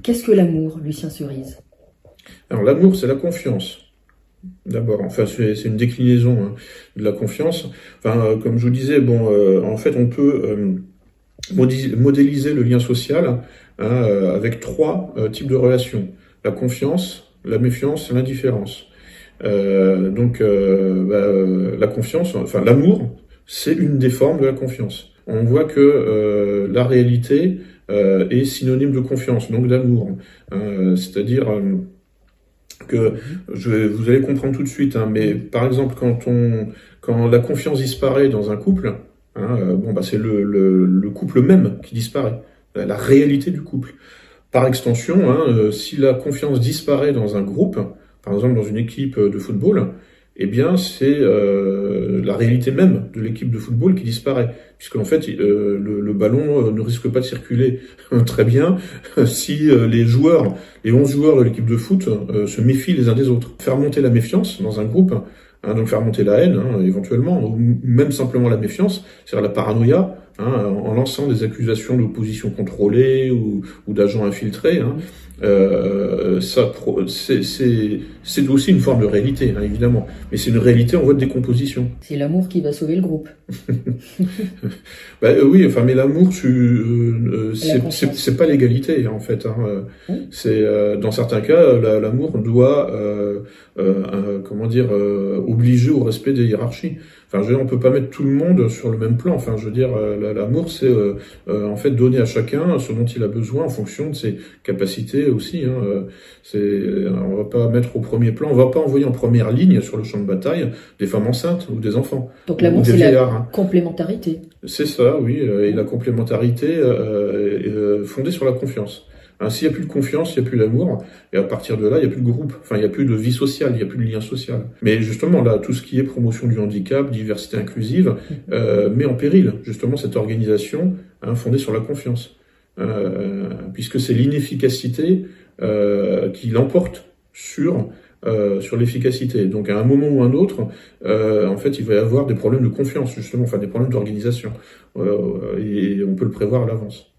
Qu'est-ce que l'amour, Lucien Cerise? Alors l'amour, c'est la confiance. D'abord, enfin c'est une déclinaison hein, de la confiance. Enfin, comme je vous disais, bon, en fait, on peut modéliser le lien social hein, avec trois types de relations la confiance, la méfiance, et l'indifférence. La confiance, enfin l'amour, c'est une des formes de la confiance. On voit que la réalité est synonyme de confiance, donc d'amour. C'est-à-dire que vous allez comprendre tout de suite, hein, mais par exemple quand la confiance disparaît dans un couple, hein, c'est le couple même qui disparaît, la réalité du couple. Par extension, hein, si la confiance disparaît dans un groupe, par exemple dans une équipe de football, eh bien c'est la réalité même de l'équipe de football qui disparaît, puisque en fait le ballon ne risque pas de circuler très bien si les 11 joueurs de l'équipe de foot se méfient les uns des autres. Faire monter la méfiance dans un groupe, hein, donc faire monter la haine hein, éventuellement, ou même simplement la méfiance, c'est-à-dire la paranoïa, hein, en lançant des accusations d'opposition contrôlée ou d'agents infiltrés, hein, c'est aussi une forme de réalité, hein, évidemment. Mais c'est une réalité en voie de décomposition. C'est l'amour qui va sauver le groupe. Oui, enfin, mais l'amour, c'est pas l'égalité, en fait. Hein. C'est dans certains cas, l'amour doit, obliger au respect des hiérarchies. Enfin, je veux dire, on peut pas mettre tout le monde sur le même plan. Enfin, je veux dire, l'amour, c'est en fait donner à chacun ce dont il a besoin en fonction de ses capacités aussi. Hein. On va pas mettre au premier plan, on va pas envoyer en première ligne sur le champ de bataille des femmes enceintes ou des enfants. Donc l'amour, c'est la complémentarité. C'est ça, oui, et la complémentarité fondée sur la confiance. Hein, s'il n'y a plus de confiance, il n'y a plus d'amour, et à partir de là, il n'y a plus de groupe, enfin, il n'y a plus de vie sociale, il n'y a plus de lien social. Mais justement, là, tout ce qui est promotion du handicap, diversité inclusive, met en péril, justement, cette organisation hein, fondée sur la confiance. Puisque c'est l'inefficacité qui l'emporte sur l'efficacité. Donc, à un moment ou un autre, en fait, il va y avoir des problèmes de confiance, justement, enfin, des problèmes d'organisation. Et on peut le prévoir à l'avance.